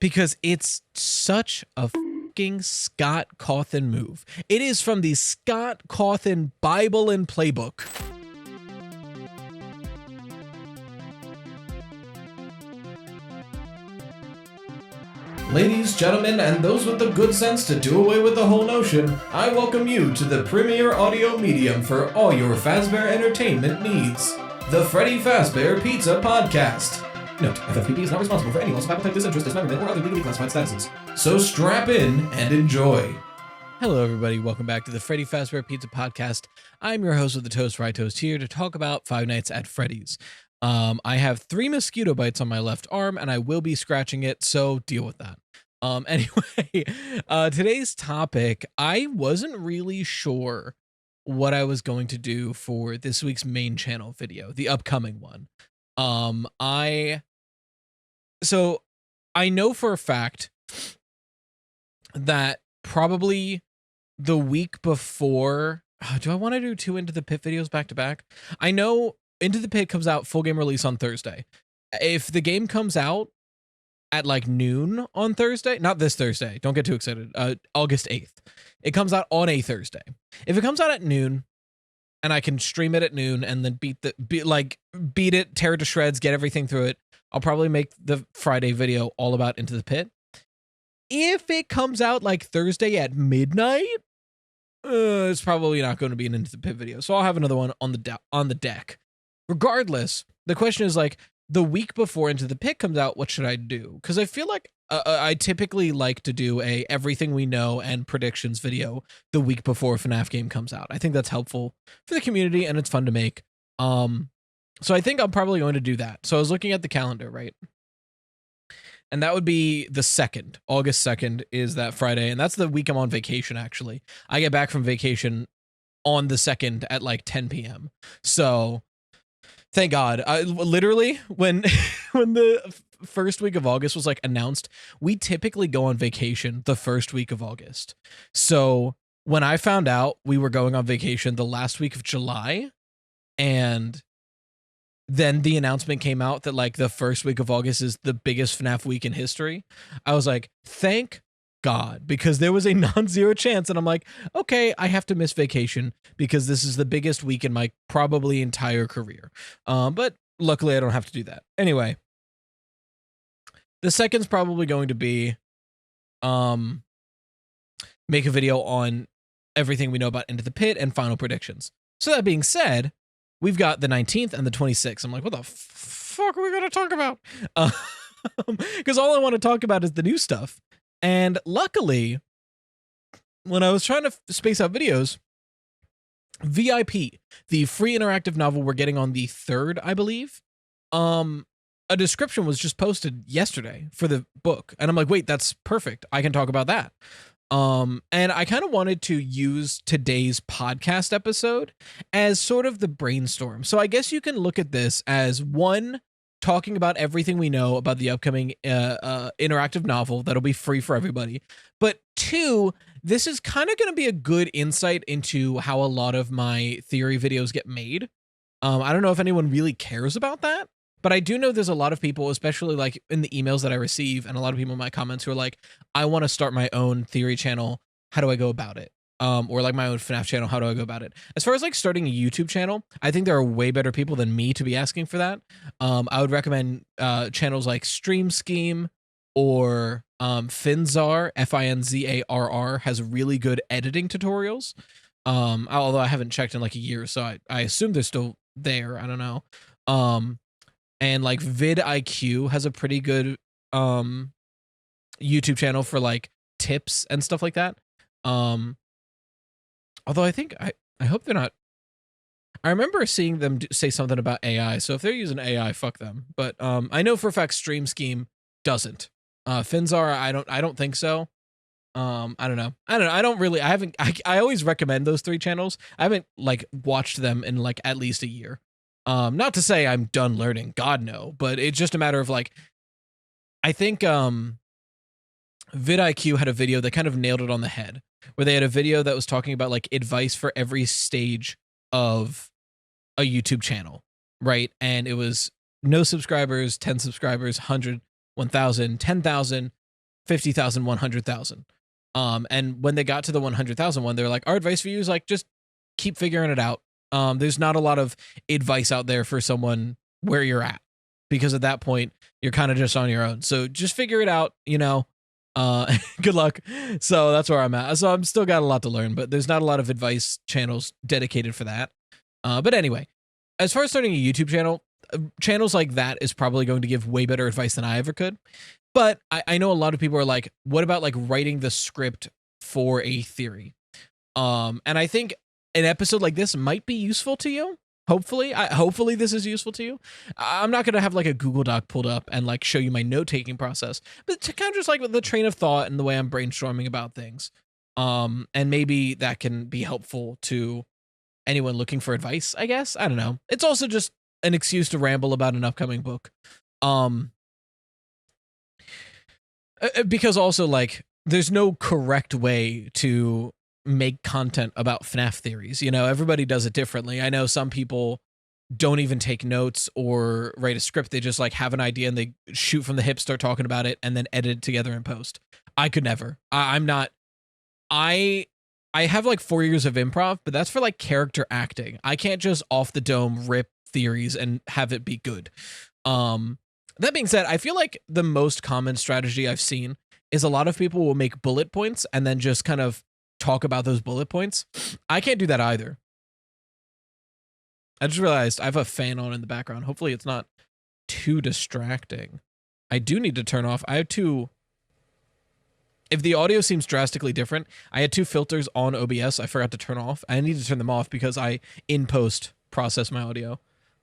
because it's such a fucking Scott Cawthon move. It is from the Scott Cawthon Bible and Playbook. Ladies, gentlemen, and those with the good sense to do away with the whole notion, I welcome you to the premier audio medium for all your Fazbear entertainment needs. The Freddy Fazbear Pizza Podcast. Note, FFPP is not responsible for any loss of appetite, disinterest, dismemberment, or other legally classified statuses. So strap in and enjoy. Hello, everybody. Welcome back to the Freddy Fazbear Pizza Podcast. I'm your host with the Toast Fry Toast here to talk about Five Nights at Freddy's. I have 3 mosquito bites on my left arm, and I will be scratching it, so deal with that. Anyway, today's topic, I wasn't really sure what I was going to do for this week's main channel video, the upcoming one. I know for a fact that probably the week before, do I want to do 2 Into the Pit videos back to back? I know Into the Pit comes out full game release on Thursday. If the game comes out at like noon on Thursday, not this Thursday, don't get too excited, August 8th, it comes out on a Thursday. If it comes out at noon and I can stream it at noon and then beat it, tear it to shreds, get everything through it, I'll probably make the Friday video all about Into the Pit. If it comes out like Thursday at midnight, it's probably not going to be an Into the Pit video. So I'll have another one on the deck. Regardless, the question is like, the week before Into the Pit comes out, what should I do? Because I feel like I typically like to do a everything we know and predictions video the week before a FNAF game comes out. I think that's helpful for the community and it's fun to make. So I think I'm probably going to do that. So I was looking at the calendar, right? And that would be the 2nd. August 2nd is that Friday. And that's the week I'm on vacation, actually. I get back from vacation on the 2nd at like 10 p.m. So thank God. I literally, when the first week of August was like announced, we typically go on vacation the first week of August. So when I found out we were going on vacation the last week of July, and then the announcement came out that like the first week of August is the biggest FNAF week in history, I was like, thank God, because there was a non-zero chance. And I'm like, okay, I have to miss vacation because this is the biggest week in my probably entire career. But luckily I don't have to do that. Anyway, the 2nd's probably going to be make a video on everything we know about Into the Pit and final predictions. So that being said, we've got the 19th and the 26th. I'm like, what the fuck are we going to talk about? Because all I want to talk about is the new stuff. And luckily, when I was trying to space out videos, VIP, the free interactive novel we're getting on the 3rd, I believe, a description was just posted yesterday for the book. And I'm like, wait, that's perfect. I can talk about that. And I kind of wanted to use today's podcast episode as sort of the brainstorm. So I guess you can look at this as one, talking about everything we know about the upcoming interactive novel that'll be free for everybody. But 2, this is kind of going to be a good insight into how a lot of my theory videos get made. I don't know if anyone really cares about that, but I do know there's a lot of people, especially like in the emails that I receive, and a lot of people in my comments who are like, I want to start my own theory channel. How do I go about it? Or like my own FNAF channel, how do I go about it? As far as like starting a YouTube channel, I think there are way better people than me to be asking for that. I would recommend channels like Stream Scheme or Finzar, Finzarr, has really good editing tutorials. Although I haven't checked in like a year, so I assume they're still there. I don't know. And like vidIQ has a pretty good YouTube channel for like tips and stuff like that. Although I think I hope they're not. I remember seeing them say something about AI. So if they're using AI, fuck them. But I know for a fact Stream Scheme doesn't. Finzar, I don't think so. I don't know. I always recommend those 3 channels. I haven't like watched them in like at least a year. Not to say I'm done learning, God no, but it's just a matter of like, I think vidIQ had a video that kind of nailed it on the head, where they had a video that was talking about like advice for every stage of a YouTube channel, right? And it was no subscribers, 10 subscribers, 100, 1,000, 10,000, 50,000, 100,000. And when they got to the 100,000 one, they're like, our advice for you is like, just keep figuring it out. There's not a lot of advice out there for someone where you're at, because at that point you're kind of just on your own. So just figure it out, good luck. So that's where I'm at. So I'm still got a lot to learn, but there's not a lot of advice channels dedicated for that. But anyway, as far as starting a YouTube channel, channels like that is probably going to give way better advice than I ever could. But I know a lot of people are like, what about like writing the script for a theory? And I think an episode like this might be useful to you. Hopefully this is useful to you. I'm not going to have like a Google Doc pulled up and like show you my note-taking process, but to kind of just like the train of thought and the way I'm brainstorming about things. And maybe that can be helpful to anyone looking for advice, I guess. I don't know. It's also just an excuse to ramble about an upcoming book. Because also like there's no correct way to make content about FNAF theories. Everybody does it differently. I know some people don't even take notes or write a script. They just like have an idea and they shoot from the hip, start talking about it, and then edit it together in post. I could never. I'm not. I have like 4 years of improv, but that's for like character acting. I can't just off the dome rip theories and have it be good. That being said, I feel like the most common strategy I've seen is a lot of people will make bullet points and then just kind of talk about those bullet points. I can't do that either. I just realized I have a fan on in the background. Hopefully it's not too distracting. I do need to turn off. I have two. If the audio seems drastically different, I had two filters on OBS I forgot to turn off. I need to turn them off because I in post process my audio.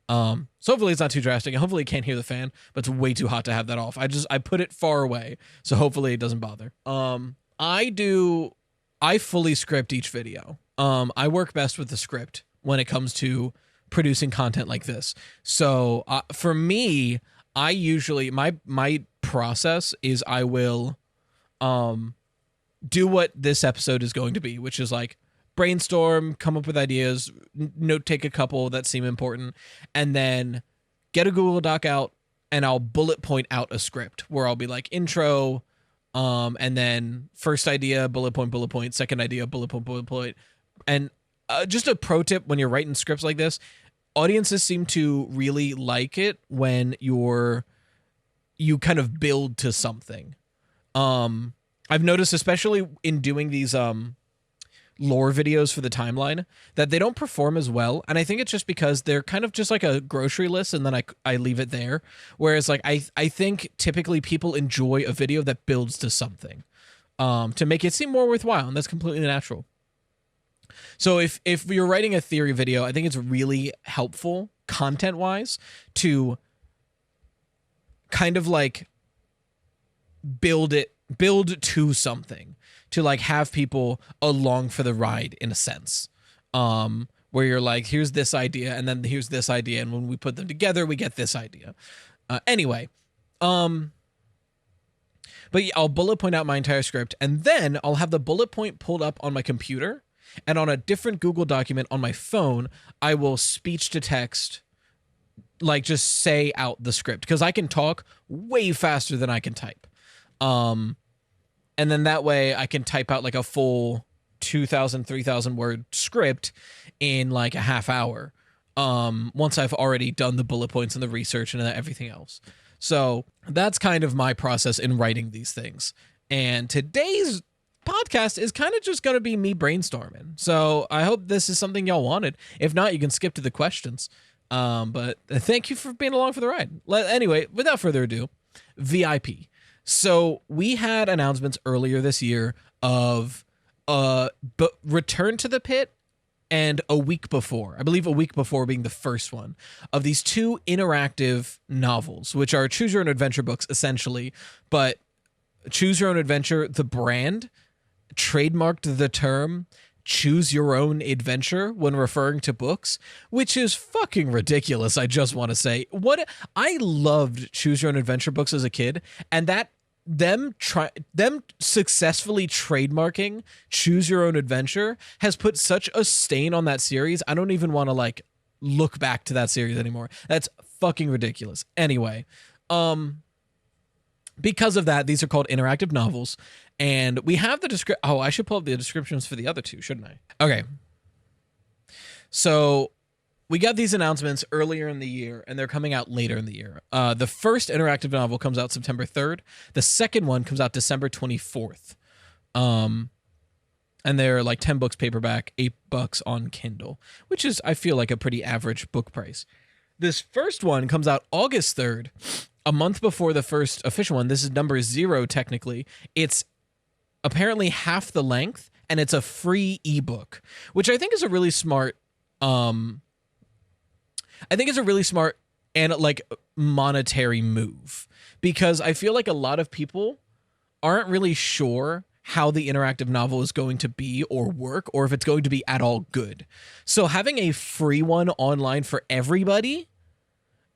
So hopefully it's not too drastic, and hopefully you can't hear the fan, but it's way too hot to have that off. I put it far away, so hopefully it doesn't bother. I fully script each video. I work best with the script when it comes to producing content like this. So for me, I usually my process is I will do what this episode is going to be, which is like brainstorm, come up with ideas, note take a couple that seem important, and then get a Google Doc out and I'll bullet point out a script where I'll be like intro, and then first idea, bullet point, second idea, bullet point. And just a pro tip when you're writing scripts like this, audiences seem to really like it when you kind of build to something. I've noticed, especially in doing these lore videos for the timeline, that they don't perform as well, and I think it's just because they're kind of just like a grocery list and then I leave it there, whereas like I think typically people enjoy a video that builds to something to make it seem more worthwhile, and that's completely natural. So if you're writing a theory video, I think it's really helpful content wise to kind of like build to something, to like have people along for the ride in a sense, where you're like, here's this idea and then here's this idea, and when we put them together we get this idea. Anyway, but yeah, I'll bullet point out my entire script, and then I'll have the bullet point pulled up on my computer, and on a different Google document on my phone I will speech to text, like just say out the script, because I can talk way faster than I can type. And then that way I can type out like a full 2,000, 3,000 word script in like a half hour. Once I've already done the bullet points and the research and everything else. So that's kind of my process in writing these things. And today's podcast is kind of just going to be me brainstorming. So I hope this is something y'all wanted. If not, you can skip to the questions. But thank you for being along for the ride. Anyway, without further ado, VIP. So we had announcements earlier this year of Return to the Pit, and a week before, I believe a week before being the first one, of these two interactive novels, which are choose your own adventure books essentially, but Choose Your Own Adventure, the brand, trademarked the term choose your own adventure when referring to books, which is fucking ridiculous. I just want to say, I loved Choose Your Own Adventure books as a kid, and that them successfully trademarking Choose Your Own Adventure has put such a stain on that series. I don't even want to like look back to that series anymore. That's fucking ridiculous. Anyway, because of that, these are called interactive novels. And we have the description. Oh, I should pull up the descriptions for the other two, shouldn't I? Okay. So we got these announcements earlier in the year, and they're coming out later in the year. The first interactive novel comes out September 3rd. The second one comes out December 24th. And they're like 10 books paperback, $8 on Kindle, which is, I feel like, a pretty average book price. This first one comes out August 3rd, a month before the first official one. This is number 0, technically. It's apparently half the length, and it's a free ebook, which I think is a really smart, and like monetary move, because I feel like a lot of people aren't really sure how the interactive novel is going to be or work, or if it's going to be at all good. So having a free one online for everybody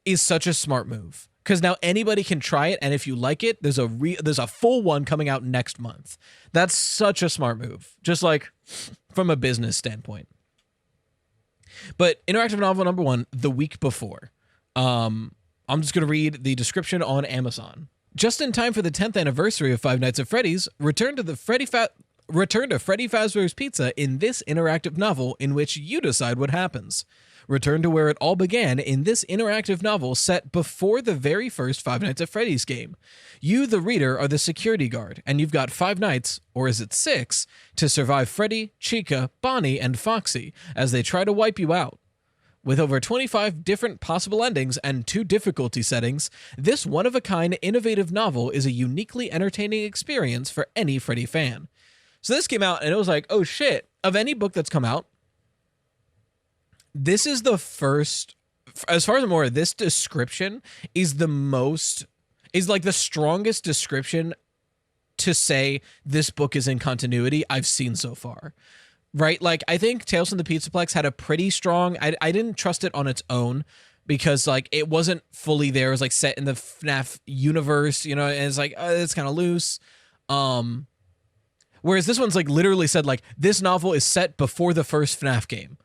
is such a smart move, because now anybody can try it, and if you like it, there's a full one coming out next month. That's such a smart move, just like from a business standpoint. But interactive novel number 1, The Week Before. I'm just going to read the description on Amazon. Just in time for the 10th anniversary of Five Nights at Freddy's, return to Freddy Fazbear's Pizza in this interactive novel in which you decide what happens. Return to where it all began in this interactive novel set before the very first Five Nights at Freddy's game. You, the reader, are the security guard, and you've got 5 nights, or is it 6, to survive Freddy, Chica, Bonnie, and Foxy as they try to wipe you out. With over 25 different possible endings and 2 difficulty settings, this one-of-a-kind innovative novel is a uniquely entertaining experience for any Freddy fan. So this came out, and it was like, oh shit, of any book that's come out, this is the first, as far as I'm aware, this description is like the strongest description to say this book is in continuity I've seen so far. Right? Like, I think Tales from the Pizzaplex had a pretty strong, I didn't trust it on its own because, like, it wasn't fully there. It was, like, set in the FNAF universe, you know, and it's like, it's kind of loose. Whereas this one's, like, literally said, like, this novel is set before the first FNAF game.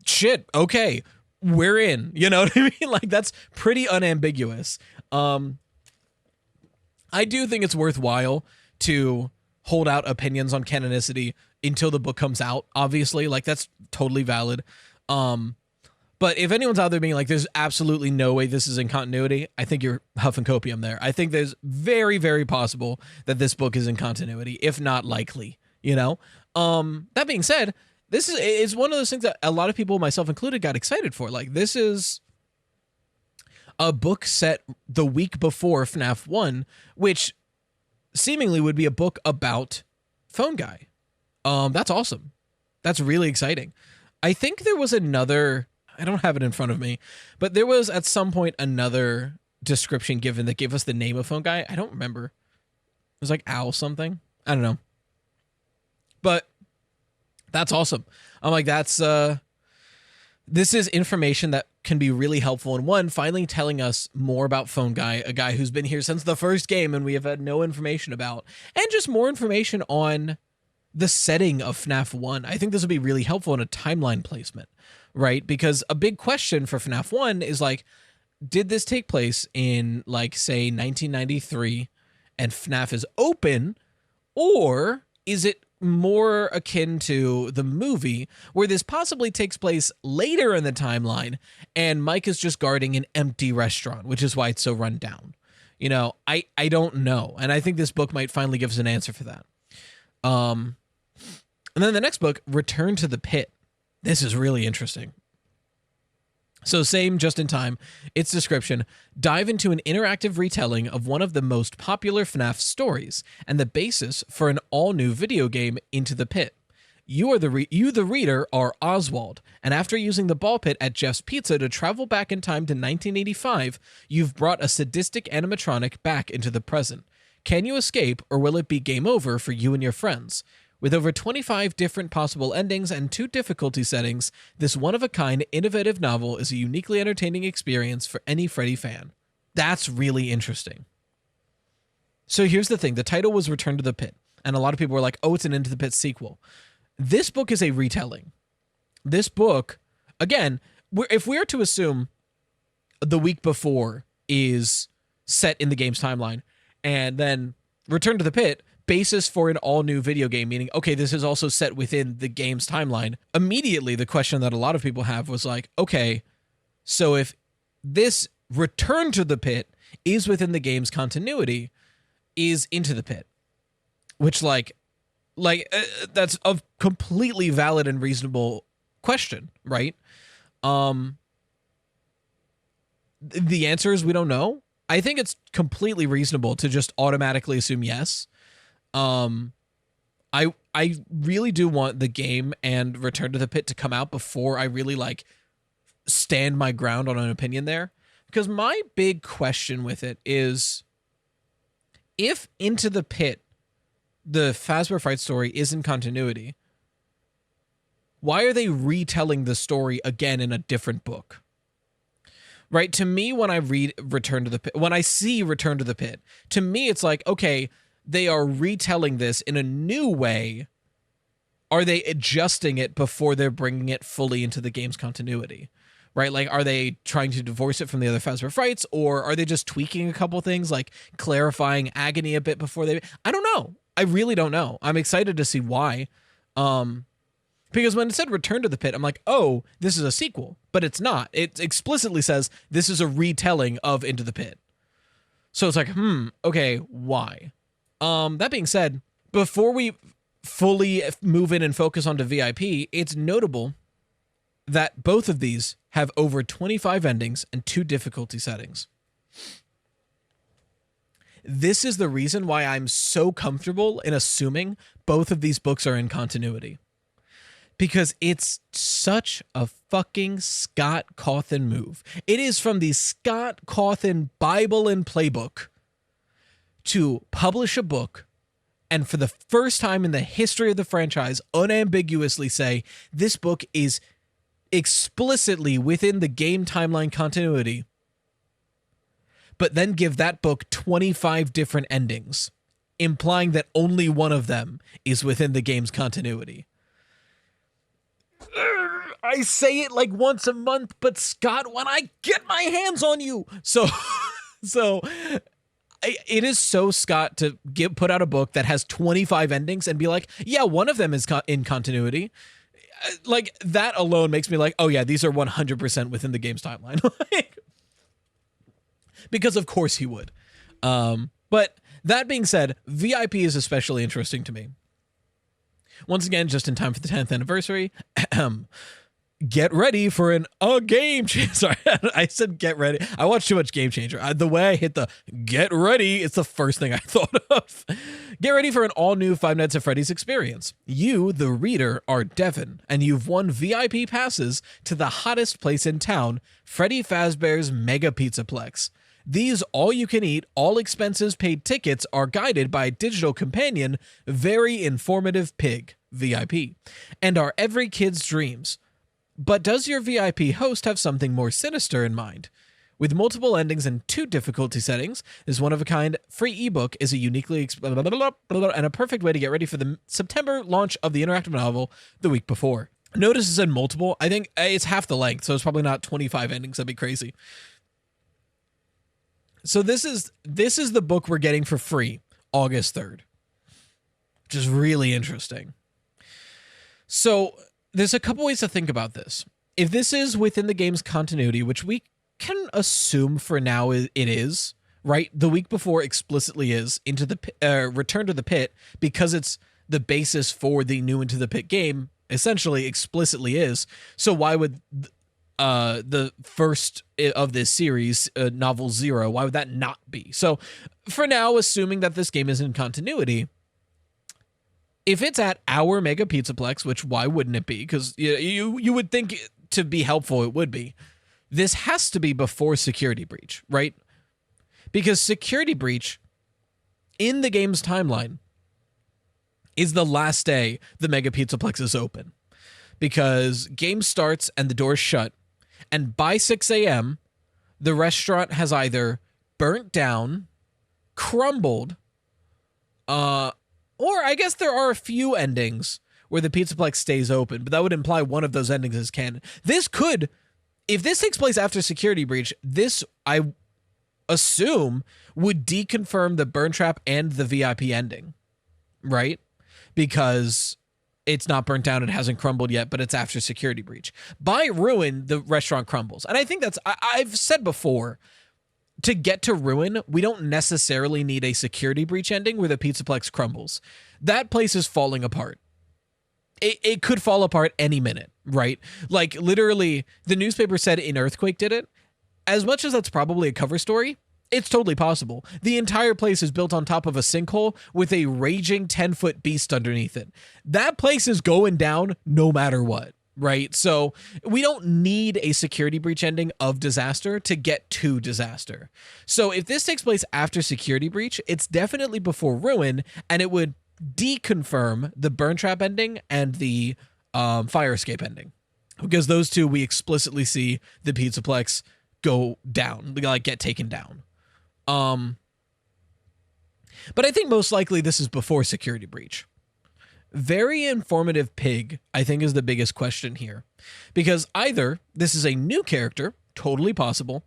Shit, okay, we're in. You know what I mean? Like, that's pretty unambiguous. I do think it's worthwhile to hold out opinions on canonicity until the book comes out, obviously. Like, that's totally valid. But if anyone's out there being like, there's absolutely no way this is in continuity, I think you're huffing copium there. I think there's very, very possible that this book is in continuity, if not likely, you know? That being said, this is one of those things that a lot of people, myself included, got excited for. Like, this is a book set the week before FNAF 1, which seemingly would be a book about Phone Guy. That's awesome. That's really exciting. I think there was another, I don't have it in front of me, but there was at some point another description given that gave us the name of Phone Guy. I don't remember. It was like Owl something. I don't know. But that's awesome. I'm like, this is information that can be really helpful. And one, finally telling us more about Phone Guy, a guy who's been here since the first game and we have had no information about, and just more information on the setting of FNAF 1. I think this will be really helpful in a timeline placement, right? Because a big question for FNAF 1 is like, did this take place in, like, say 1993 and FNAF is open, or is it more akin to the movie where this possibly takes place later in the timeline and Mike is just guarding an empty restaurant, which is why it's so run down? You know, I don't know. And I think this book might finally give us an answer for that. And then the next book, Return to the Pit. This is really interesting. So same, just in time. Its description: dive into an interactive retelling of one of the most popular FNAF stories and the basis for an all-new video game, Into the Pit. You, the reader, are Oswald, and after using the ball pit at Jeff's Pizza to travel back in time to 1985, you've brought a sadistic animatronic back into the present. Can you escape, or will it be game over for you and your friends? With over 25 different possible endings and 2 difficulty settings, this one-of-a-kind innovative novel is a uniquely entertaining experience for any Freddy fan. That's really interesting. So here's the thing. The title was Return to the Pit, and a lot of people were like, oh, it's an Into the Pit sequel. This book is a retelling. This book, again, if we are to assume the week before is set in the game's timeline, And then Return to the Pit, basis for an all-new video game, meaning, okay, this is also set within the game's timeline. Immediately, the question that a lot of people have was like, okay, so if this Return to the Pit is within the game's continuity, is Into the Pit, which that's a completely valid and reasonable question, right? The answer is we don't know. I think it's completely reasonable to just automatically assume yes. I really do want the game and Return to the Pit to come out before I really stand my ground on an opinion there. Because my big question with it is, if Into the Pit, the Fazbear Frights story, is in continuity, why are they retelling the story again in a different book? Right? To me, when I read Return to the Pit, when I see Return to the Pit, to me, it's like, okay, they are retelling this in a new way. Are they adjusting it before they're bringing it fully into the game's continuity? Right? Like, are they trying to divorce it from the other Fazbear Frights, or are they just tweaking a couple things, like clarifying agony a bit before they... I don't know. I really don't know. I'm excited to see why. Because when it said Return to the Pit, I'm like, oh, this is a sequel. But it's not. It explicitly says this is a retelling of Into the Pit. So it's like, okay, why? That being said, before we fully move in and focus onto VIP, it's notable that both of these have over 25 endings and 2 difficulty settings. This is the reason why I'm so comfortable in assuming both of these books are in continuity. Because it's such a fucking Scott Cawthon move. It is from the Scott Cawthon Bible and Playbook to publish a book and for the first time in the history of the franchise unambiguously say this book is explicitly within the game timeline continuity, but then give that book 25 different endings, implying that only one of them is within the game's continuity. I say it like once a month, but Scott, when I get my hands on you. So it is so Scott to put out a book that has 25 endings and be like, yeah, one of them is in continuity. Like, that alone makes me like, oh yeah, these are 100% within the game's timeline. Because of course he would. But that being said, VIP is especially interesting to me. Once again, just in time for the 10th anniversary, get ready for a game changer. Sorry, I said get ready. I watched too much Game Changer. The way I hit the get ready, it's the first thing I thought of. Get ready for an all-new Five Nights at Freddy's experience. You, the reader, are Devin, and you've won VIP passes to the hottest place in town, Freddy Fazbear's Mega Pizzaplex. These all-you-can-eat, all-expenses-paid tickets are guided by a digital companion, Very Informative Pig, VIP, and are every kid's dreams. But does your VIP host have something more sinister in mind? With multiple endings and 2 difficulty settings, this one-of-a-kind free ebook is a uniquely and a perfect way to get ready for the September launch of the interactive novel the week before. Notice it said multiple. I think it's half the length, so it's probably not 25 endings. That'd be crazy. So this is the book we're getting for free August 3rd, which is really interesting. So there's a couple ways to think about this. If this is within the game's continuity, which we can assume for now it is, right? The week before explicitly is Into the Return to the Pit, because it's the basis for the new Into the Pit game, essentially explicitly is. So why would the first of this series, novel 0, why would that not be? So for now, assuming that this game is in continuity, if it's at our Mega Pizzaplex, which why wouldn't it be? Because you would think to be helpful it would be. This has to be before Security Breach, right? Because Security Breach in the game's timeline is the last day the Mega Pizzaplex is open. Because game starts and the doors shut, and by 6 a.m., the restaurant has either burnt down, crumbled, or I guess there are a few endings where the Pizzaplex stays open, but that would imply one of those endings is canon. This could, if this takes place after Security Breach, this, I assume would deconfirm the burn trap and the VIP ending, right? Because it's not burnt down, it hasn't crumbled yet, but it's after security breach. By ruin, the restaurant crumbles. And I think I've said before, to get to ruin, we don't necessarily need a security breach ending where the Pizzaplex crumbles. That place is falling apart. It could fall apart any minute, right? Like, literally, the newspaper said An Earthquake did it. As much as that's probably a cover story, it's totally possible. The entire place is built on top of a sinkhole with a raging 10-foot beast underneath it. That place is going down no matter what, right? So we don't need a security breach ending of disaster to get to disaster. So if this takes place after security breach, it's definitely before ruin, and it would deconfirm the burn trap ending and the fire escape ending, because those two we explicitly see the Pizzaplex go down, like get taken down. But I think most likely this is before security breach. Very informative pig, I think, is the biggest question here, because either this is a new character, totally possible,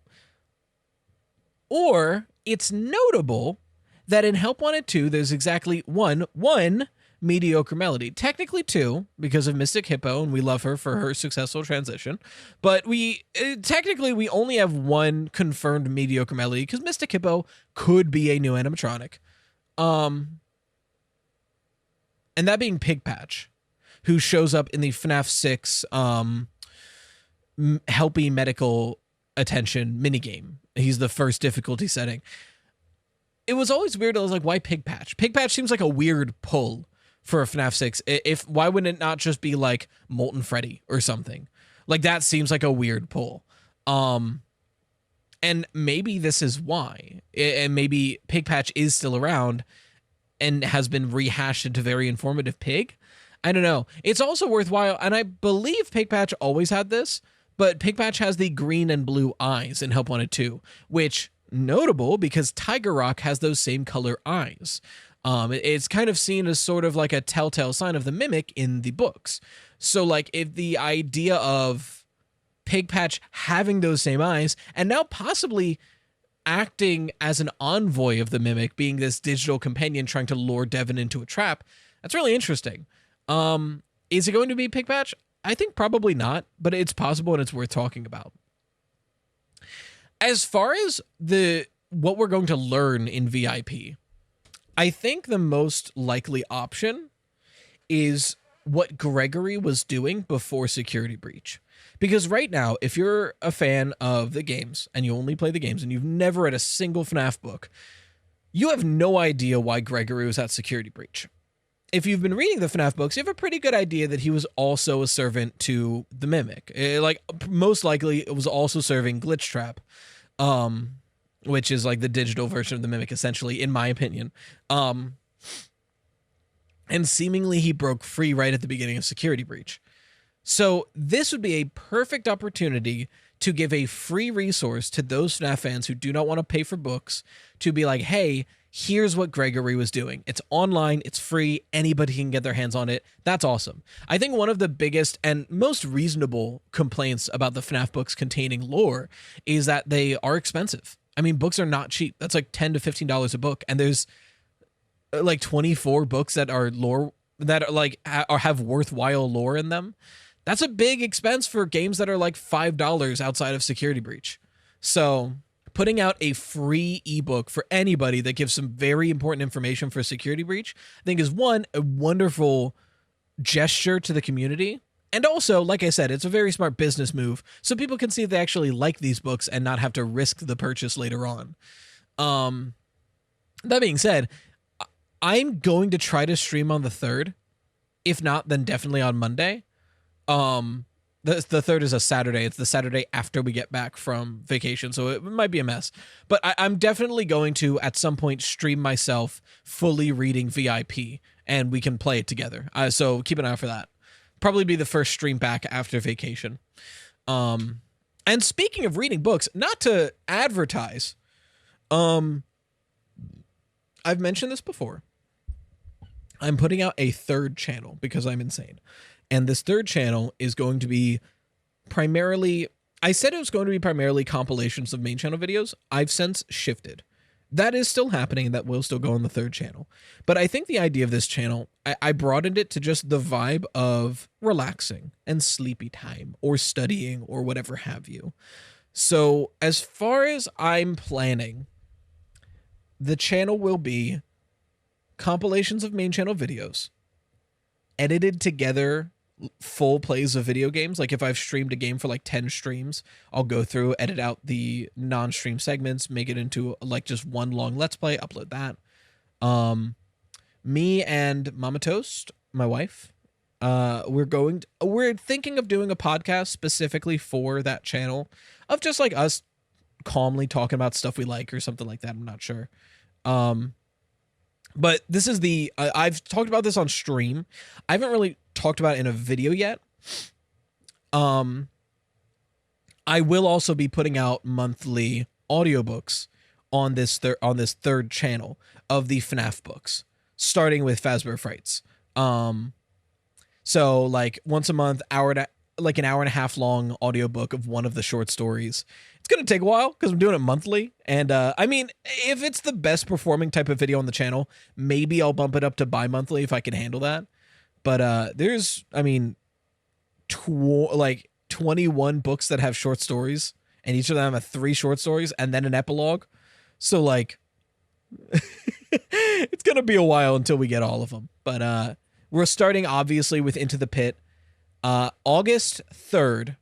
or it's notable that in Help Wanted 2, there's exactly one mediocre melody. Technically two, because of Mystic Hippo, and we love her for her successful transition. But we only have one confirmed mediocre melody, because Mystic Hippo could be a new animatronic. And that being Pig Patch, who shows up in the FNAF 6 Helpy Medical Attention minigame. He's the first difficulty setting. It was always weird. I was like, why Pig Patch? Pig Patch seems like a weird pull for a FNAF 6. Why wouldn't it not just be like Molten Freddy or something? Like, that seems like a weird pull. And maybe this is why. And maybe Pig Patch is still around and has been rehashed into very informative pig. I don't know. It's also worthwhile, and I believe Pig Patch always had this, but Pig Patch has the green and blue eyes in Help Wanted 2, which notable because Tiger Rock has those same color eyes. It's kind of seen as sort of like a telltale sign of the Mimic in the books. So like, if the idea of Pig Patch having those same eyes and now possibly acting as an envoy of the Mimic, being this digital companion trying to lure Devin into a trap, that's really interesting. Is it going to be Pig Patch? I think probably not, but it's possible and it's worth talking about. As far as what we're going to learn in VIP, I think the most likely option is what Gregory was doing before security breach. Because right now, if you're a fan of the games and you only play the games and you've never read a single FNAF book, you have no idea why Gregory was at security breach. If you've been reading the FNAF books, you have a pretty good idea that he was also a servant to the Mimic. Most likely, it was also serving Glitch Trap, which is like the digital version of the Mimic, essentially, in my opinion. And seemingly, he broke free right at the beginning of security breach. So this would be a perfect opportunity to give a free resource to those FNAF fans who do not want to pay for books, to be like, hey, here's what Gregory was doing. It's online, it's free, anybody can get their hands on it. That's awesome. I think one of the biggest and most reasonable complaints about the FNAF books containing lore is that they are expensive. I mean, books are not cheap. That's like $10 to $15 a book, and there's like 24 books that are lore, that are like have worthwhile lore in them. That's a big expense for games that are like $5 outside of security breach. So putting out a free ebook for anybody that gives some very important information for security breach, I think is one, a wonderful gesture to the community. And also, like I said, it's a very smart business move, so people can see if they actually like these books and not have to risk the purchase later on. That being said, I'm going to try to stream on the 3rd. If not, then definitely on Monday. The 3rd is a Saturday. It's the Saturday after we get back from vacation, so it might be a mess. But I'm definitely going to, at some point, stream myself fully reading VIP, and we can play it together. So keep an eye out for that. Probably be the first stream back after vacation. And speaking of reading books, not to advertise, I've mentioned this before. I'm putting out a 3rd channel because I'm insane. And this 3rd channel is going to be primarily, I said it was going to be primarily compilations of main channel videos. I've since shifted. That is still happening, and that will still go on the third channel. But I think the idea of this channel, I broadened it to just the vibe of relaxing and sleepy time or studying or whatever have you. So as far as I'm planning, the channel will be compilations of main channel videos, edited together full plays of video games. Like if I've streamed a game for like 10 streams, I'll go through, edit out the non-stream segments, make it into like just one long let's play, upload that. Me and Mama Toast, my wife, we're thinking of doing a podcast specifically for that channel of just like us calmly talking about stuff we like or something like that. I'm not sure. But this is I've talked about this on stream. I haven't really talked about it in a video yet. I will also be putting out monthly audiobooks on this third channel of the FNAF books, starting with Fazbear Frights. So like once a month, an hour and a half long audiobook of one of the short stories. It's going to take a while because I'm doing it monthly. And I mean, if it's the best performing type of video on the channel, maybe I'll bump it up to bi-monthly if I can handle that. But there's, I mean, 21 books that have short stories, and each of them have 3 short stories and then an epilogue. So like, it's going to be a while until we get all of them. But we're starting obviously with Into the Pit. August 3rd,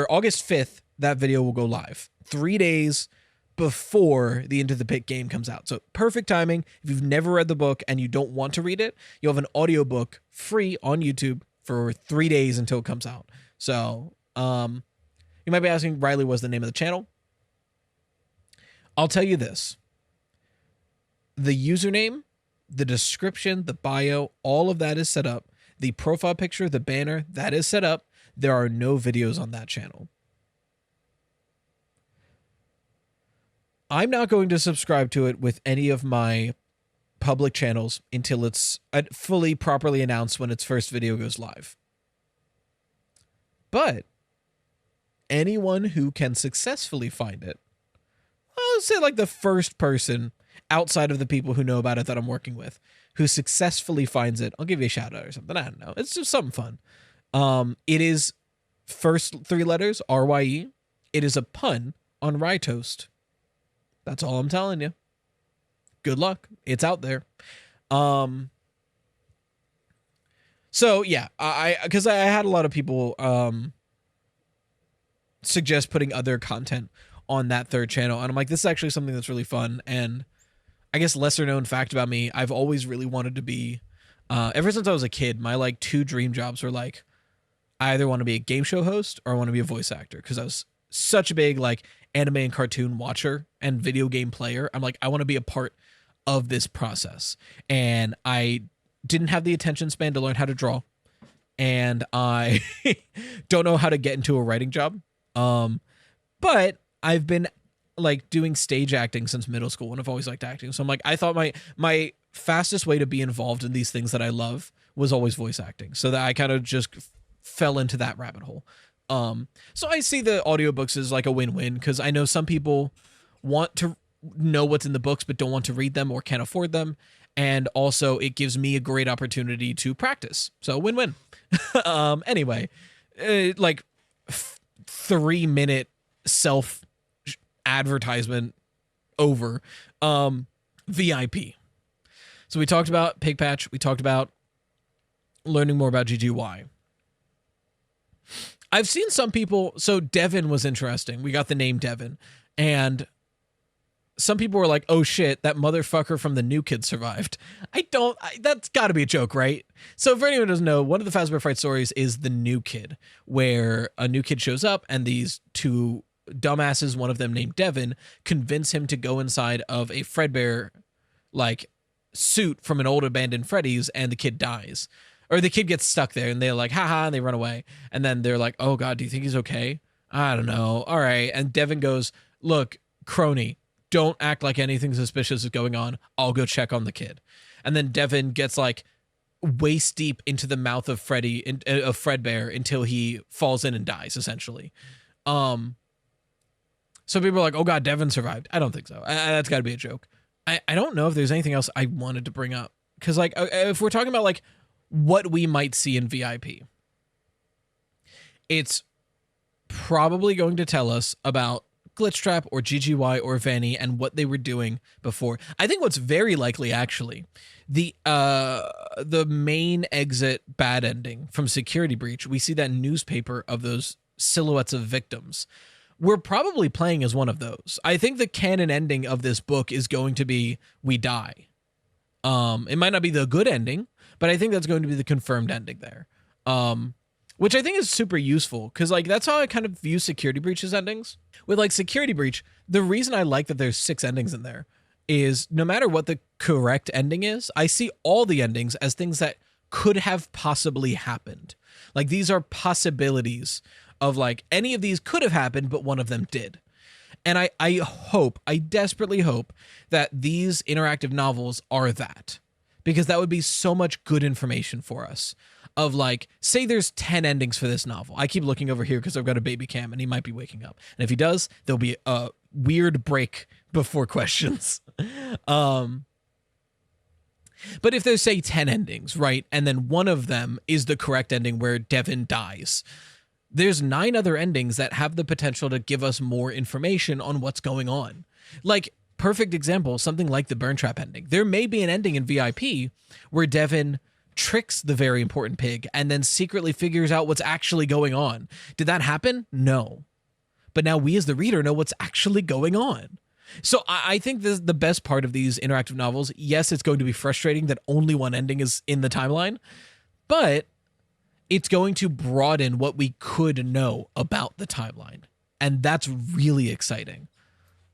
August 5th, that video will go live 3 days before the Into the Pit game comes out. So perfect timing. If you've never read the book and you don't want to read it, you'll have an audiobook free on YouTube for 3 days until it comes out. So, you might be asking, Riley, what's the name of the channel? I'll tell you this. The username, the description, the bio, all of that is set up. The profile picture, the banner, that is set up. There are no videos on that channel. I'm not going to subscribe to it with any of my public channels until it's fully properly announced when its first video goes live. But anyone who can successfully find it, I'll say like the first person outside of the people who know about it that I'm working with, who successfully finds it, I'll give you a shout out or something. I don't know. It's just something fun. It is first 3 letters, RYE. It is a pun on rye toast. That's all I'm telling you. Good luck. It's out there. So yeah, because I had a lot of people suggest putting other content on that third channel, and I'm like, this is actually something that's really fun. And I guess lesser known fact about me, I've always really wanted to be, ever since I was a kid, my like 2 dream jobs were like, I either want to be a game show host or I want to be a voice actor, because I was such a big like anime and cartoon watcher and video game player. I'm like, I want to be a part of this process. And I didn't have the attention span to learn how to draw, and I don't know how to get into a writing job. But I've been like doing stage acting since middle school, and I've always liked acting. So I'm like, I thought my fastest way to be involved in these things that I love was always voice acting. So that I kind of just fell into that rabbit hole. So I see the audiobooks as like a win-win, because I know some people want to know what's in the books but don't want to read them or can't afford them. And also it gives me a great opportunity to practice. So win-win. Anyway, like 3-minute self advertisement over. VIP. So we talked about Pig Patch. We talked about learning more about GGY. I've seen some people, so Devin was interesting. We got the name Devin, and some people were like, oh shit, that motherfucker from the New Kid survived. That's gotta be a joke, right? So for anyone who doesn't know, one of the Fazbear Fright stories is the New Kid, where a new kid shows up and these 2 dumbasses, one of them named Devin, convince him to go inside of a Fredbear like suit from an old abandoned Freddy's, and the kid dies. Or the kid gets stuck there, and they're like, haha, and they run away. And then they're like, oh God, do you think he's okay? I don't know. All right. And Devin goes, look, crony, don't act like anything suspicious is going on. I'll go check on the kid. And then Devin gets like waist deep into the mouth of Fredbear until he falls in and dies, essentially. So people are like, oh God, Devin survived. I don't think so. That's got to be a joke. I don't know if there's anything else I wanted to bring up. Because like, if we're talking about like what we might see in VIP, it's probably going to tell us about Glitchtrap or GGY or Vanny and what they were doing before. I think what's very likely, actually, the main exit bad ending from Security Breach, we see that newspaper of those silhouettes of victims. We're probably playing as one of those. I think the canon ending of this book is going to be we die. It might not be the good ending, but I think that's going to be the confirmed ending there. Which I think is super useful because like that's how I kind of view Security Breach's endings. With like Security Breach, the reason I like that there's 6 endings in there is no matter what the correct ending is, I see all the endings as things that could have possibly happened. Like these are possibilities of like any of these could have happened, but one of them did. And I desperately hope that these interactive novels are that, because that would be so much good information for us. Of like, say there's 10 endings for this novel. I keep looking over here because I've got a baby cam and he might be waking up. And if he does, there'll be a weird break before questions. But if there's, say, 10 endings, right? And then one of them is the correct ending where Devin dies. There's 9 other endings that have the potential to give us more information on what's going on. Like, perfect example, something like the Burn Trap ending. There may be an ending in VIP where Devin tricks the very important pig and then secretly figures out what's actually going on. Did that happen? No. But now we as the reader know what's actually going on. So I think this is the best part of these interactive novels. Yes, it's going to be frustrating that only one ending is in the timeline, but it's going to broaden what we could know about the timeline. And that's really exciting.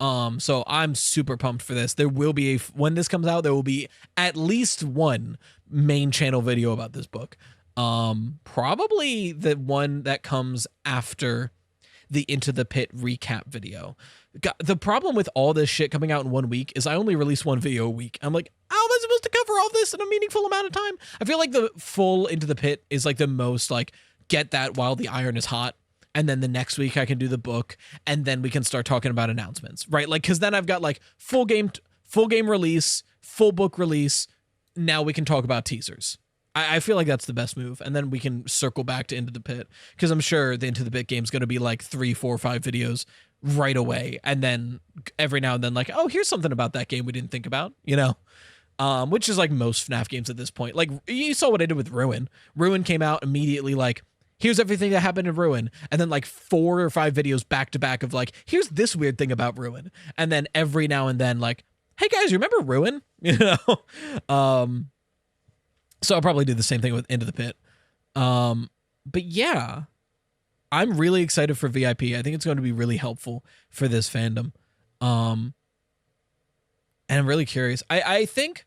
So I'm super pumped for this. There will be when this comes out, there will be at least one main channel video about this book. Probably the one that comes after the Into the Pit recap video. The problem with all this shit coming out in 1 week is I only release one video a week. I'm like, how am I supposed to cover all this in a meaningful amount of time? I feel like the full Into the Pit is like the most like get that while the iron is hot. And then the next week I can do the book and then we can start talking about announcements, right? Like, cause then I've got like full game release, full book release. Now we can talk about teasers. I feel like that's the best move. And then we can circle back to Into the Pit. Cause I'm sure the Into the Pit game is going to be like 3, 4, 5 videos right away. And then every now and then like, oh, here's something about that game we didn't think about, you know? Which is like most FNAF games at this point. Like you saw what I did with Ruin. Ruin came out immediately like, here's everything that happened in Ruin. And then like 4 or 5 videos back to back of like, here's this weird thing about Ruin. And then every now and then like, hey guys, remember Ruin? You know? So I'll probably do the same thing with Into the Pit. But yeah, I'm really excited for VIP. I think it's going to be really helpful for this fandom. And I'm really curious. I think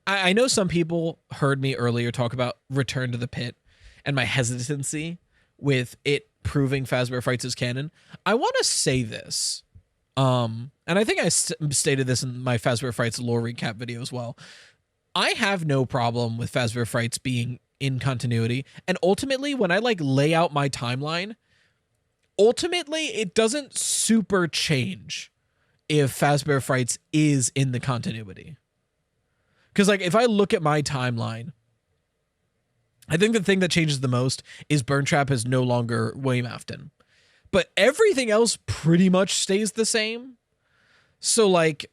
I know some people heard me earlier talk about Return to the Pit and my hesitancy with it proving Fazbear Frights is canon. I want to say this, and I think I stated this in my Fazbear Frights lore recap video as well. I have no problem with Fazbear Frights being in continuity, and ultimately, when I like lay out my timeline, ultimately it doesn't super change if Fazbear Frights is in the continuity. Because like if I look at my timeline, I think the thing that changes the most is Burn Trap is no longer William Afton. But everything else pretty much stays the same. So like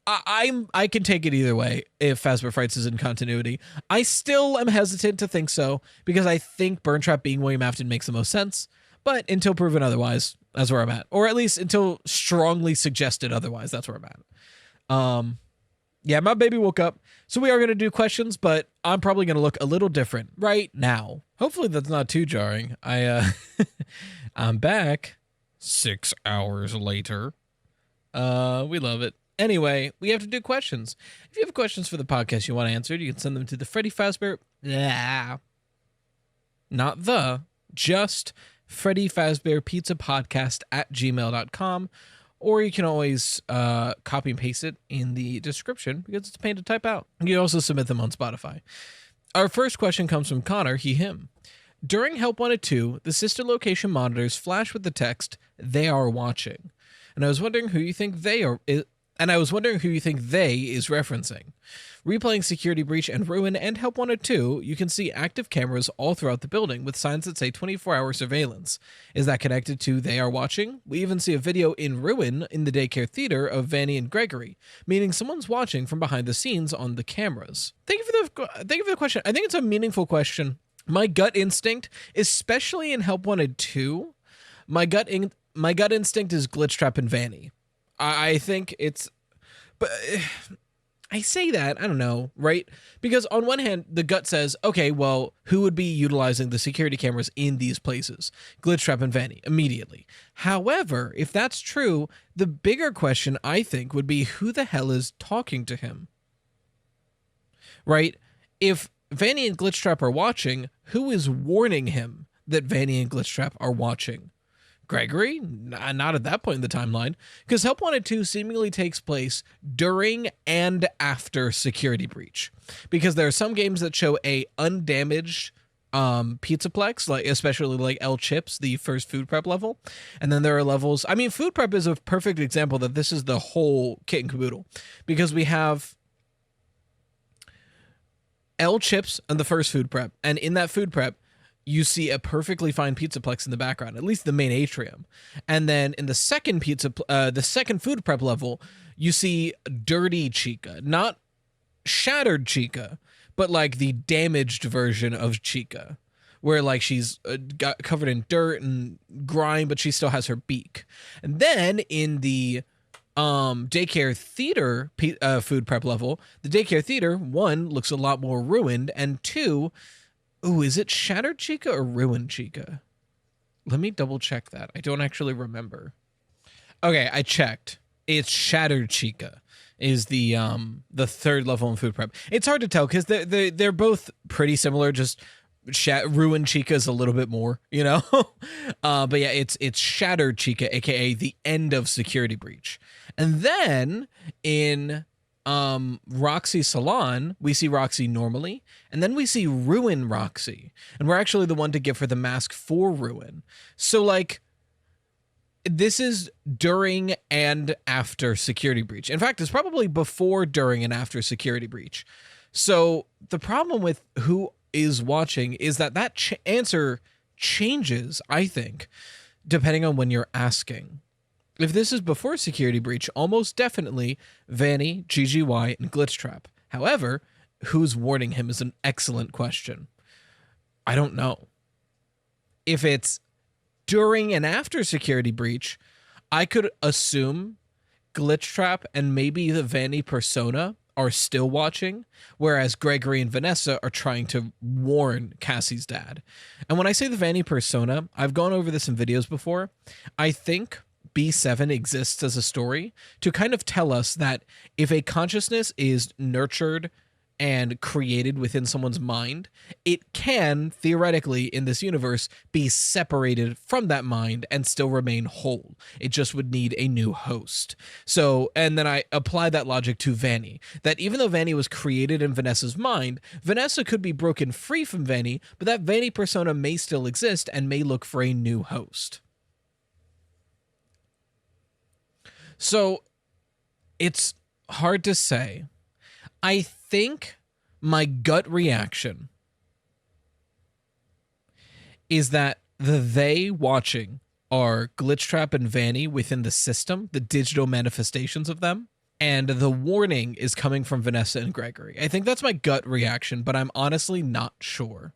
I can take it either way if Fazbear Frights is in continuity. I still am hesitant to think so because I think Burn Trap being William Afton makes the most sense. But until proven otherwise, that's where I'm at. Or at least until strongly suggested otherwise, that's where I'm at. Yeah, my baby woke up. So we are going to do questions, but I'm probably going to look a little different right now. Hopefully that's not too jarring. I'm back 6 hours later. We love it. Anyway, we have to do questions. If you have questions for the podcast you want answered, you can send them to the Freddy Fazbear. Not the, just Freddy Fazbear Pizza Podcast at gmail.com. Or you can always copy and paste it in the description because it's a pain to type out. You can also submit them on Spotify. Our first question comes from Connor, he, him. During Help Wanted 2, the sister location monitors flash with the text, "They are watching." And I was wondering who you think they are. And I was wondering who you think they is referencing. Replaying Security Breach and Ruin and Help Wanted 2, you can see active cameras all throughout the building with signs that say 24-hour surveillance. Is that connected to They Are Watching? We even see a video in Ruin in the daycare theater of Vanny and Gregory, meaning someone's watching from behind the scenes on the cameras. Thank you for the question. I think it's a meaningful question. My gut instinct, especially in Help Wanted 2, my gut instinct is Glitch Trap and Vanny. I think it's, but I say that, I don't know, right? Because on one hand, the gut says, okay, well, who would be utilizing the security cameras in these places? Glitch Trap and Vanny, immediately. However, if that's true, the bigger question, I think, would be who the hell is talking to him? Right? If Vanny and Glitch Trap are watching, who is warning him that Vanny and Glitch Trap are watching? Gregory? Not at that point in the timeline, because Help Wanted 2 seemingly takes place during and after Security Breach, because there are some games that show a undamaged Pizzaplex, like especially like El Chips, the first food prep level, and then there are levels. I mean, food prep is a perfect example that this is the whole kit and caboodle, because we have El Chips and the first food prep, and in that food prep, you see a perfectly fine Pizzaplex in the background, at least the main atrium. And then in the second food prep level, you see dirty Chica, not shattered Chica, but like the damaged version of Chica, where like she's got covered in dirt and grime, but she still has her beak. And then in the daycare theater food prep level, the daycare theater, one, looks a lot more ruined, and two, ooh, is it Shattered Chica or Ruined Chica? Let me double check that. I don't actually remember. Okay, I checked. It's Shattered Chica is the third level in food prep. It's hard to tell because they're both pretty similar. Just Ruined Chica is a little bit more, you know. But yeah, it's Shattered Chica, aka the end of Security Breach, and then in Roxy's salon, we see Roxy normally, and then we see Ruin Roxy, and we're actually the one to give her the mask for Ruin. So like, this is during and after Security Breach. In fact, it's probably before, during, and after Security Breach. So the problem with who is watching is that answer changes, I think, depending on when you're asking. If this is before Security Breach, almost definitely Vanny, GGY, and Glitch Trap. However, who's warning him is an excellent question. I don't know. If it's during and after Security Breach, I could assume Glitch Trap and maybe the Vanny persona are still watching, whereas Gregory and Vanessa are trying to warn Cassie's dad. And when I say the Vanny persona, I've gone over this in videos before. I think B7 exists as a story to kind of tell us that if a consciousness is nurtured and created within someone's mind, it can, theoretically, in this universe, be separated from that mind and still remain whole. It just would need a new host. So, and then I apply that logic to Vanny, that even though Vanny was created in Vanessa's mind, Vanessa could be broken free from Vanny, but that Vanny persona may still exist and may look for a new host. So it's hard to say. I think my gut reaction is that the they watching are Glitch Trap and Vanny within the system, the digital manifestations of them, and the warning is coming from Vanessa and Gregory. I think that's my gut reaction, but I'm honestly not sure.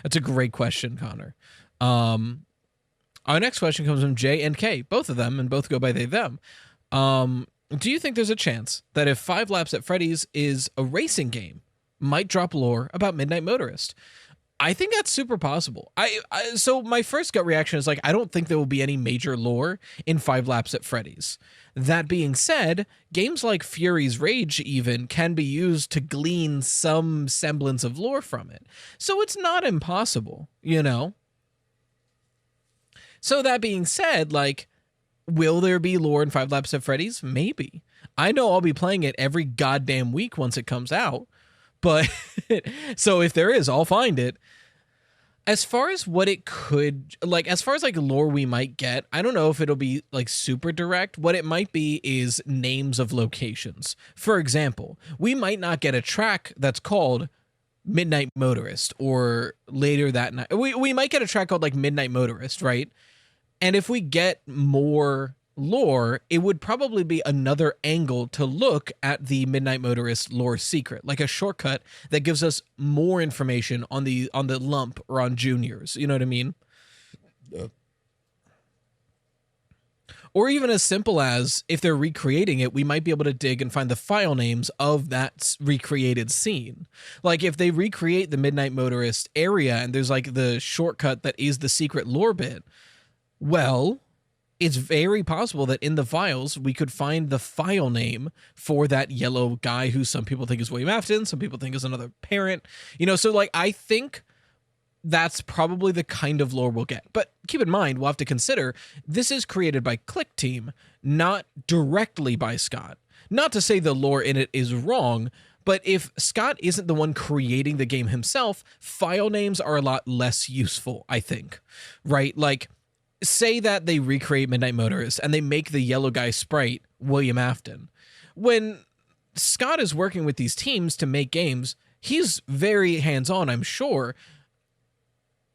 That's a great question, Connor. Our next question comes from J and K, both of them, and both go by they, them. Do you think there's a chance that if 5 Laps at Freddy's is a racing game, might drop lore about Midnight Motorist? I think that's super possible. So my first gut reaction is like, I don't think there will be any major lore in 5 Laps at Freddy's. That being said, games like Fury's Rage even can be used to glean some semblance of lore from it. So it's not impossible, you know? So that being said, like, will there be lore in 5 Laps at Freddy's? Maybe. I know I'll be playing it every goddamn week once it comes out. But so if there is, I'll find it. As far as what it could, like, as far as like lore we might get, I don't know if it'll be like super direct. What it might be is names of locations. For example, we might not get a track that's called Midnight Motorist, or later that night. We might get a track called like Midnight Motorist, right? And if we get more lore, it would probably be another angle to look at the Midnight Motorist lore secret, like a shortcut that gives us more information on the lump or on juniors. You know what I mean? Or even as simple as, if they're recreating it, we might be able to dig and find the file names of that recreated scene. Like if they recreate the Midnight Motorist area and there's like the shortcut that is the secret lore bit, well, it's very possible that in the files we could find the file name for that yellow guy who some people think is William Afton, some people think is another parent. You know, so like I think that's probably the kind of lore we'll get. But keep in mind, we'll have to consider this is created by Click Team, not directly by Scott. Not to say the lore in it is wrong, but if Scott isn't the one creating the game himself, file names are a lot less useful, I think. Right? Like, say that they recreate Midnight Motorist and they make the yellow guy sprite William Afton. When Scott is working with these teams to make games, he's very hands-on, I'm sure.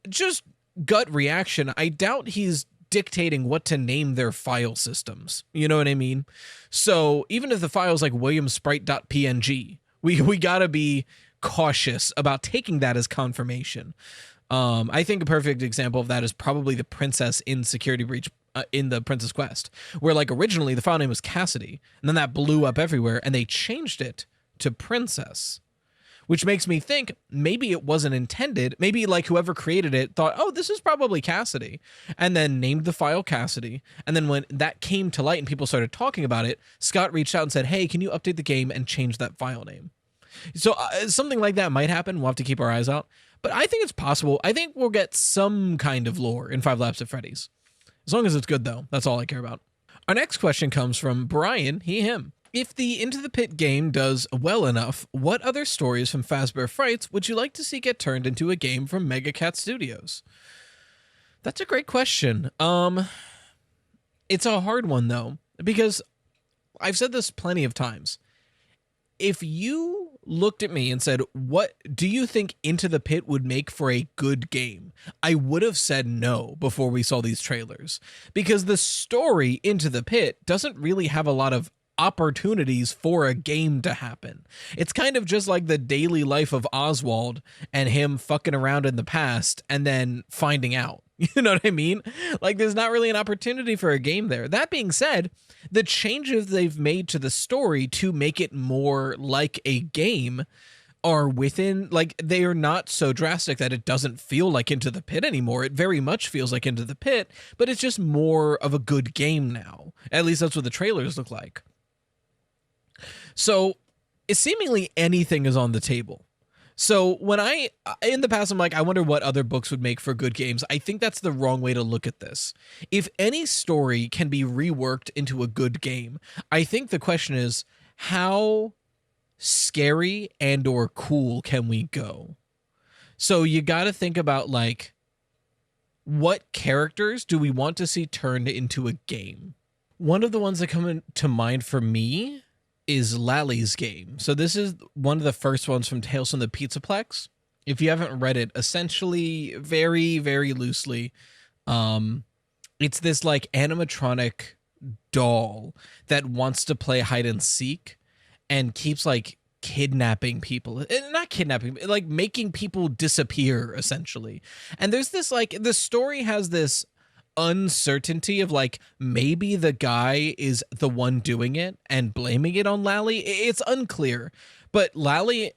Just gut reaction, I doubt he's dictating what to name their file systems. You know what I mean? So even if the file's like williamsprite.png, we gotta be cautious about taking that as confirmation. I think a perfect example of that is probably the princess in Security Breach in the Princess Quest, where like originally the file name was Cassidy, and then that blew up everywhere, and they changed it to Princess, which makes me think maybe it wasn't intended. Maybe like whoever created it thought, oh, this is probably Cassidy, and then named the file Cassidy. And then when that came to light and people started talking about it, Scott reached out and said, hey, can you update the game and change that file name? So something like that might happen. We'll have to keep our eyes out. But I think it's possible. I think we'll get some kind of lore in 5 Laps at Freddy's. As long as it's good, though. That's all I care about. Our next question comes from Brian, him. If the Into the Pit game does well enough, what other stories from Fazbear Frights would you like to see get turned into a game from Mega Cat Studios? That's a great question. It's a hard one, though, because I've said this plenty of times. If you looked at me and said, what do you think Into the Pit would make for a good game? I would have said no before we saw these trailers, because the story Into the Pit doesn't really have a lot of opportunities for a game to happen. It's kind of just like the daily life of Oswald and him fucking around in the past and then finding out. You know what I mean? Like, there's not really an opportunity for a game there. That being said, the changes they've made to the story to make it more like a game are within, like, they are not so drastic that it doesn't feel like Into the Pit anymore. It very much feels like Into the Pit, but it's just more of a good game now. At least that's what the trailers look like. So seemingly anything is on the table. So when in the past, I'm like, I wonder what other books would make for good games. I think that's the wrong way to look at this. If any story can be reworked into a good game, I think the question is, how scary and or cool can we go? So you got to think about, like, what characters do we want to see turned into a game? One of the ones that come to mind for me is Lally's game. So this is one of the first ones from Tales from the Pizzaplex. If you haven't read it, essentially, very, very loosely, it's this like animatronic doll that wants to play hide and seek and keeps like kidnapping people. Not kidnapping, like making people disappear, essentially. And there's this, like, the story has this uncertainty of, like, maybe the guy is the one doing it and blaming it on Lally. It's unclear, but Lally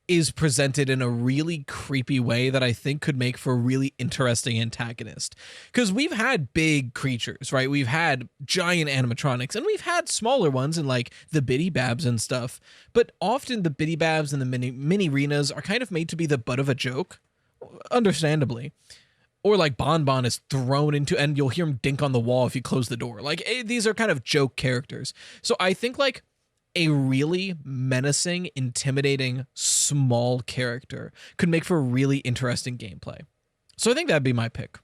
is presented in a really creepy way that I think could make for a really interesting antagonist. Because we've had big creatures, right? We've had giant animatronics, and we've had smaller ones in, like, the Biddy Babs and stuff. But often the Biddy Babs and the mini Renas are kind of made to be the butt of a joke, understandably. Or like Bon Bon is thrown into, and you'll hear him dink on the wall if you close the door. Like, these are kind of joke characters. So I think like a really menacing, intimidating, small character could make for really interesting gameplay. So I think that'd be my pick.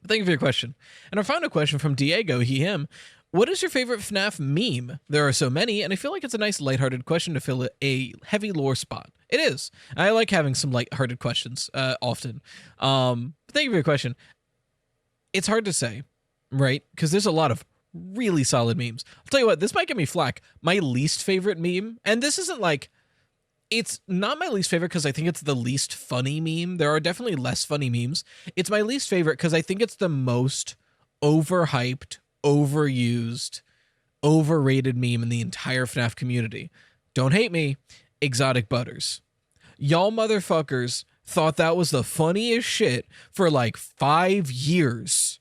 Thank you for your question. And our final question from Diego, he, him. What is your favorite FNAF meme? There are so many, and I feel like it's a nice lighthearted question to fill a heavy lore spot. It is. I like having some lighthearted questions often. Thank you for your question. It's hard to say, right? Because there's a lot of really solid memes. I'll tell you what, this might get me flack. My least favorite meme, and this isn't like, it's not my least favorite because I think it's the least funny meme. There are definitely less funny memes. It's my least favorite because I think it's the most overhyped, overused, overrated meme in the entire FNAF community. Don't hate me. Exotic Butters. Y'all motherfuckers thought that was the funniest shit for like 5 years.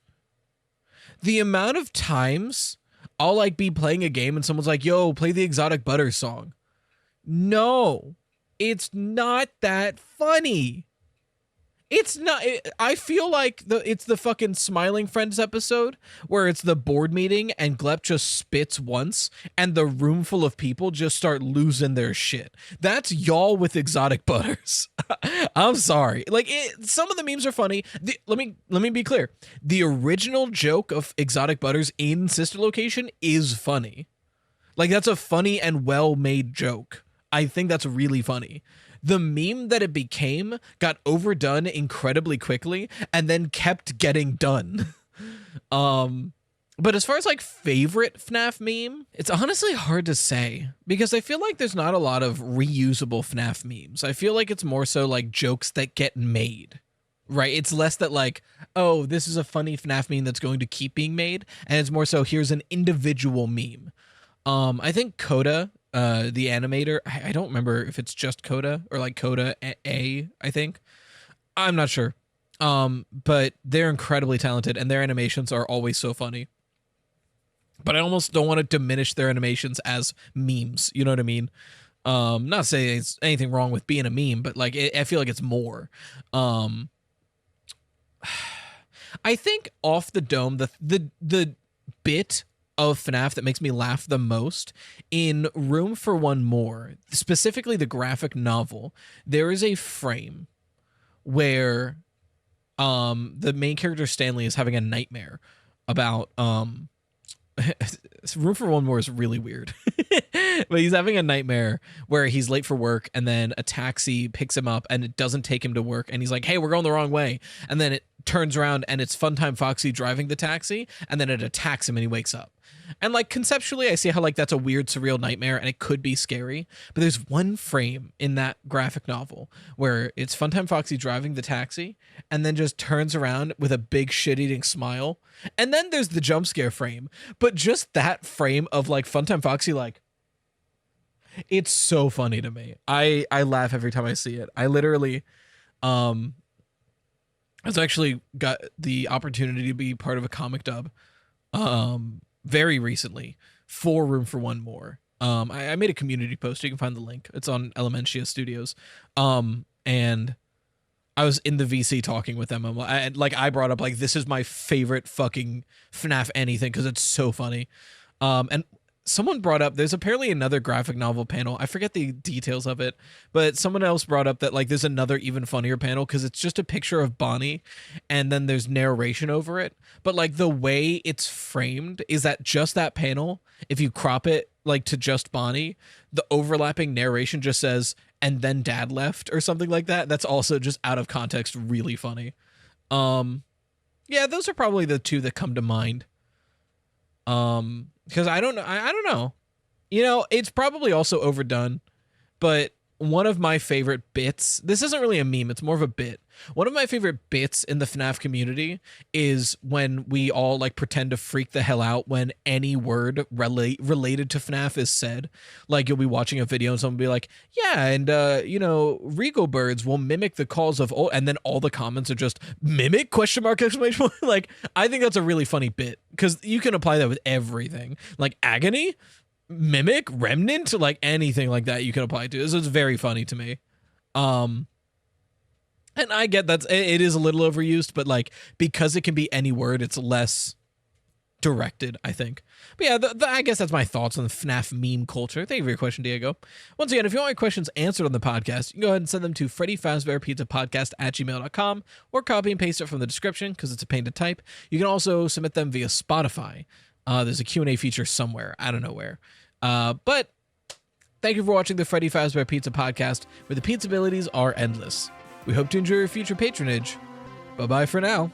The amount of times I'll like be playing a game and someone's like, yo, play the Exotic Butters song. No, it's not that funny. It's not. I feel like it's the fucking Smiling Friends episode where it's the board meeting and Glep just spits once and the room full of people just start losing their shit. That's y'all with Exotic Butters. I'm sorry. Like some of the memes are funny. Let me be clear. The original joke of Exotic Butters in Sister Location is funny. Like that's a funny and well-made joke. I think that's really funny. The meme that it became got overdone incredibly quickly and then kept getting done. But as far as like favorite FNAF meme, it's honestly hard to say because I feel like there's not a lot of reusable FNAF memes. I feel like it's more so like jokes that get made, right? It's less that like, oh, this is a funny FNAF meme that's going to keep being made. And it's more so here's an individual meme. I think Coda, the animator, I don't remember if it's just Coda or like Coda A, I think. I'm not sure. But they're incredibly talented and their animations are always so funny. But I almost don't want to diminish their animations as memes. You know what I mean? Not saying it's anything wrong with being a meme, but like I feel like it's more. I think off the dome, the bit of FNAF that makes me laugh the most in Room for One More, specifically the graphic novel, there is a frame where the main character Stanley is having a nightmare about Room for One More is really weird. But he's having a nightmare where he's late for work and then a taxi picks him up and it doesn't take him to work and he's like, hey, we're going the wrong way. And then it turns around and it's Funtime Foxy driving the taxi and then it attacks him and he wakes up. And like conceptually, I see how like that's a weird, surreal nightmare and it could be scary. But there's one frame in that graphic novel where it's Funtime Foxy driving the taxi and then just turns around with a big shit-eating smile. And then there's the jump scare frame. But just that frame of like Funtime Foxy, like, it's so funny to me. I laugh every time I see it. I literally, I was actually got the opportunity to be part of a comic dub very recently for Room for One More. I made a community post. You can find the link. It's on Elementia Studios. And I was in the VC talking with them. I brought up like, this is my favorite fucking FNAF anything because it's so funny. And someone brought up, there's apparently another graphic novel panel. I forget the details of it, but someone else brought up that like there's another even funnier panel because it's just a picture of Bonnie and then there's narration over it. But like the way it's framed is that just that panel, if you crop it like to just Bonnie, the overlapping narration just says, and then dad left or something like that. That's also just out of context, really funny. Yeah, those are probably the two that come to mind. Because I don't know. I don't know. You know, it's probably also overdone, but one of my favorite bits, this isn't really a meme, it's more of a bit. One of my favorite bits in the FNAF community is when we all like pretend to freak the hell out when any word related to FNAF is said. Like you'll be watching a video and someone will be like, yeah, and you know, Regal birds will mimic the calls of old, and then all the comments are just mimic ? Like, I think that's a really funny bit because you can apply that with everything. Like agony, mimic, remnant, like anything like that you can apply to. So it's very funny to me. And I get it is a little overused, but like because it can be any word, it's less directed, I think. But yeah, I guess that's my thoughts on the FNAF meme culture. Thank you for your question, Diego. Once again, if you want your questions answered on the podcast, you can go ahead and send them to Freddy Fazbear Pizza Podcast at gmail.com or copy and paste it from the description because it's a pain to type. You can also submit them via Spotify. There's a Q&A feature somewhere. I don't know where. But thank you for watching the Freddy Fazbear Pizza Podcast, where the pizza abilities are endless. We hope to enjoy your future patronage. Bye-bye for now.